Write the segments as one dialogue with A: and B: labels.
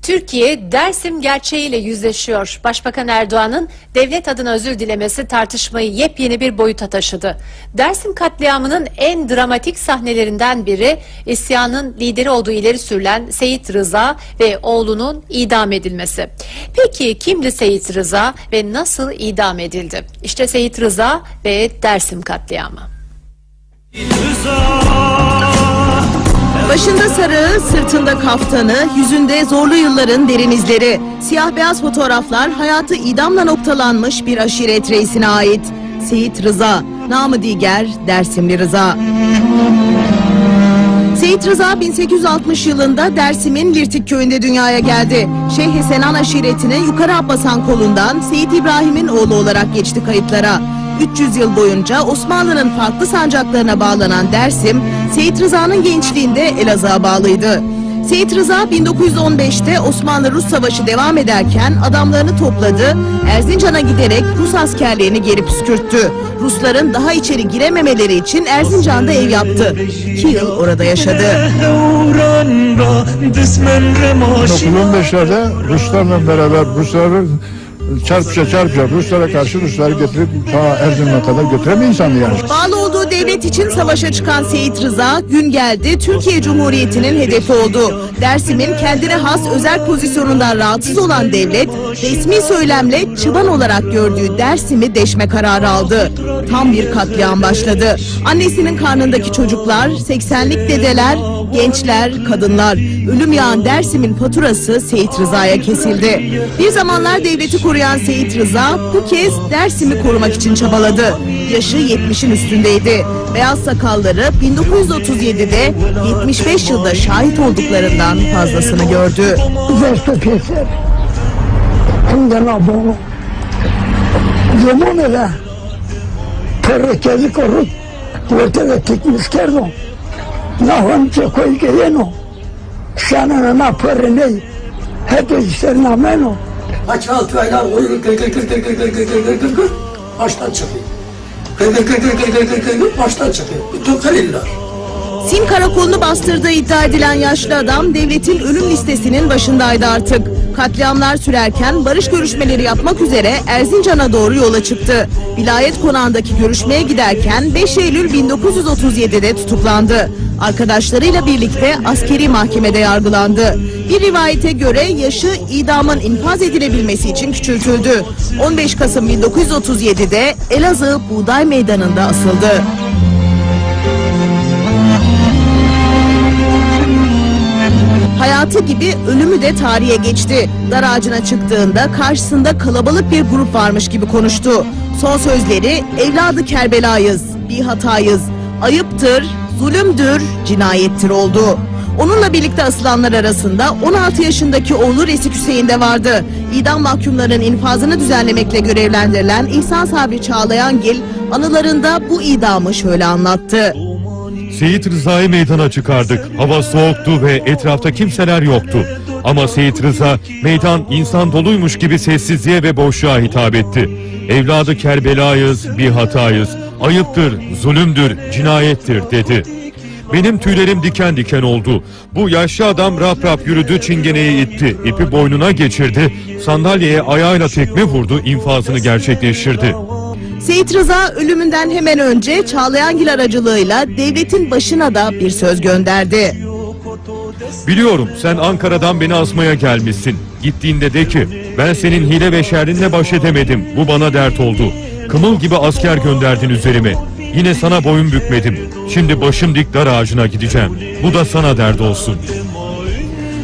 A: Türkiye, Dersim gerçeğiyle yüzleşiyor. Başbakan Erdoğan'ın devlet adına özür dilemesi tartışmayı yepyeni bir boyuta taşıdı. Dersim katliamının en dramatik sahnelerinden biri, isyanın lideri olduğu ileri sürülen Seyit Rıza ve oğlunun idam edilmesi. Peki kimdi Seyit Rıza ve nasıl idam edildi? İşte Seyit Rıza ve Dersim katliamı.
B: Başında sarığı, sırtında kaftanı, yüzünde zorlu yılların derin izleri. Siyah beyaz fotoğraflar hayatı idamla noktalanmış bir aşiret reisine ait. Seyit Rıza, namı diğer Dersimli Rıza. Seyit Rıza 1860 yılında Dersim'in Lirtik köyünde dünyaya geldi. Şeyh Senan aşiretinin Yukarı Abbashan kolundan Seyit İbrahim'in oğlu olarak geçti kayıtlara. 300 yıl boyunca Osmanlı'nın farklı sancaklarına bağlanan Dersim, Seyit Rıza'nın gençliğinde Elazığ'a bağlıydı. Seyit Rıza 1915'te Osmanlı-Rus Savaşı devam ederken adamlarını topladı, Erzincan'a giderek Rus askerlerini geri püskürttü. Rusların daha içeri girememeleri için Erzincan'da ev yaptı. 2 yıl orada yaşadı.
C: 1915'lerde Ruslarla beraber çarpışa Ruslara karşı Rusları getirip ta Erzincan'a kadar götüren insandı yani.
B: Bağlı olduğu devlet için savaşa çıkan Seyit Rıza, gün geldi Türkiye Cumhuriyeti'nin hedefi oldu. Dersim'in kendine has özel pozisyonundan rahatsız olan devlet, resmi söylemle çıban olarak gördüğü Dersim'i deşme kararı aldı. Tam bir katliam başladı. Annesinin karnındaki çocuklar, 80'lik dedeler, gençler, kadınlar. Ölüm yağan Dersim'in faturası Seyit Rıza'ya kesildi. Bir zamanlar devleti koruyan Seyit Rıza bu kez Dersim'i korumak için çabaladı. Yaşı 70'in üstündeydi. Beyaz sakalları 1937'de 75 yılda şahit olduklarından fazlasını gördü.
D: Kaç altı aylar baştan çıkıyor. Baştan çıkıyor. Bütün kariller.
B: Sim karakolunu bastırdığı iddia edilen yaşlı adam devletin ölüm listesinin başındaydı artık. Katliamlar sürerken barış görüşmeleri yapmak üzere Erzincan'a doğru yola çıktı. Vilayet konağındaki görüşmeye giderken 5 Eylül 1937'de tutuklandı. Arkadaşlarıyla birlikte askeri mahkemede yargılandı. Bir rivayete göre yaşı idamın infaz edilebilmesi için küçültüldü. 15 Kasım 1937'de Elazığ Buğday Meydanı'nda asıldı. Hayatı gibi ölümü de tarihe geçti. Dar ağacına çıktığında karşısında kalabalık bir grup varmış gibi konuştu. Son sözleri evladı Kerbelayız, bir hatayız, ayıptır, zulümdür, cinayettir oldu. Onunla birlikte asılanlar arasında 16 yaşındaki oğlu Resik Hüseyin de vardı. İdam mahkumlarının infazını düzenlemekle görevlendirilen İhsan Sabri Çağlayangil anılarında bu idamı şöyle anlattı.
E: Seyit Rıza'yı meydana çıkardık. Hava soğuktu ve etrafta kimseler yoktu. Ama Seyit Rıza meydan insan doluymuş gibi sessizliğe ve boşluğa hitap etti. Evladı Kerbelayız, bir hatayız, ayıptır, zulümdür, cinayettir dedi. Benim tüylerim diken diken oldu. Bu yaşlı adam rap rap yürüdü, çingeneyi itti, ipi boynuna geçirdi, sandalyeye ayağıyla tekme vurdu, infazını gerçekleştirdi.
B: Seyit Rıza ölümünden hemen önce Çağlayangil aracılığıyla devletin başına da bir söz gönderdi.
E: Biliyorum sen Ankara'dan beni asmaya gelmişsin. Gittiğinde de ki ben senin hile ve şerrinle baş edemedim. Bu bana dert oldu. Kımıl gibi asker gönderdin üzerime. Yine sana boyun bükmedim. Şimdi başım dik dar ağacına gideceğim. Bu da sana dert olsun.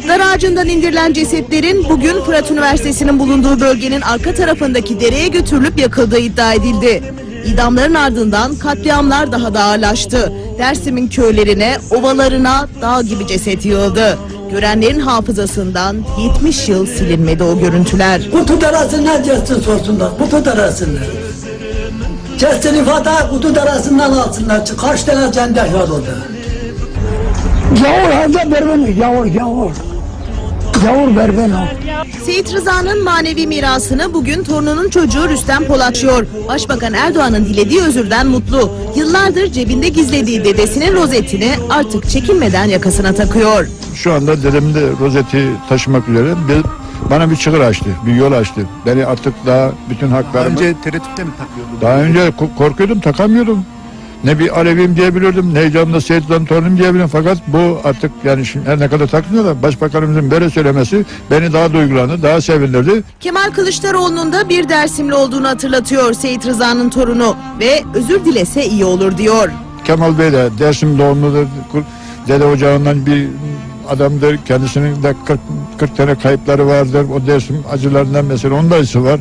B: Dar ağacından indirilen cesetlerin bugün Fırat Üniversitesi'nin bulunduğu bölgenin arka tarafındaki dereye götürülüp yakıldığı iddia edildi. İdamların ardından katliamlar daha da ağırlaştı. Dersim'in köylerine, ovalarına dağ gibi ceset yığıldı. Görenlerin hafızasından 70 yıl silinmedi o görüntüler.
D: Kutu darasından cesin sorsunlar. Kutu darasından. Cesin ifade kutu darasından alsınlar. Kaç tane cendet var orada.
F: Yavur halde berbeni, yavur. Yavur berbeni.
B: Seyit Rıza'nın manevi mirasını bugün torununun çocuğu Rüstem Polatçıyor. Başbakan Erdoğan'ın dilediği özürden mutlu. Yıllardır cebinde gizlediği dedesinin rozetini artık çekinmeden yakasına takıyor.
C: şu anda dedemin de rozeti taşımak üzere bana bir çığır açtı, bir yol açtı. Beni artık daha bütün haklarımı...
G: Önce tereddütle mi takıyordun?
C: Daha önce korkuyordum, takamıyordum. Ne bir Aleviyim diyebilirdim, ne canlı Seyit Rıza'nın torunum diyebilirdim. Fakat bu artık yani şimdi her ne kadar takmıyor da Başbakanımızın böyle söylemesi beni daha duygulandı, daha sevindirdi.
B: Kemal Kılıçdaroğlu'nun da bir Dersimli olduğunu hatırlatıyor Seyit Rıza'nın torunu ve özür dilese iyi olur diyor.
C: Kemal Bey de Dersim doğumludur, dede ocağından bir adamdır. Kendisinin de 40 tane kayıpları vardır. O Dersim acılarından mesela onun da acısı var.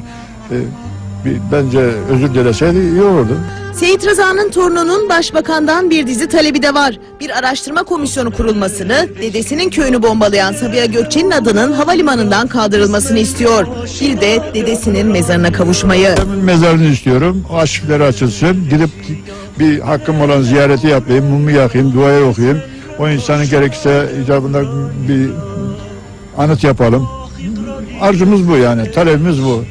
C: Bence özür dileseydi iyi olurdu.
B: Seyit Rıza'nın torununun başbakandan bir dizi talebi de var. Bir araştırma komisyonu kurulmasını, dedesinin köyünü bombalayan Sabiha Gökçen'in adının havalimanından kaldırılmasını istiyor. Bir de dedesinin mezarına kavuşmayı.
C: Mezarını istiyorum. O arşivleri açılsın. Gidip bir hakkım olan ziyareti yapayım, mumu yakayım, duayı okuyayım. O insanın gerekirse icabında bir anıt yapalım. Arzumuz bu yani, talebimiz bu.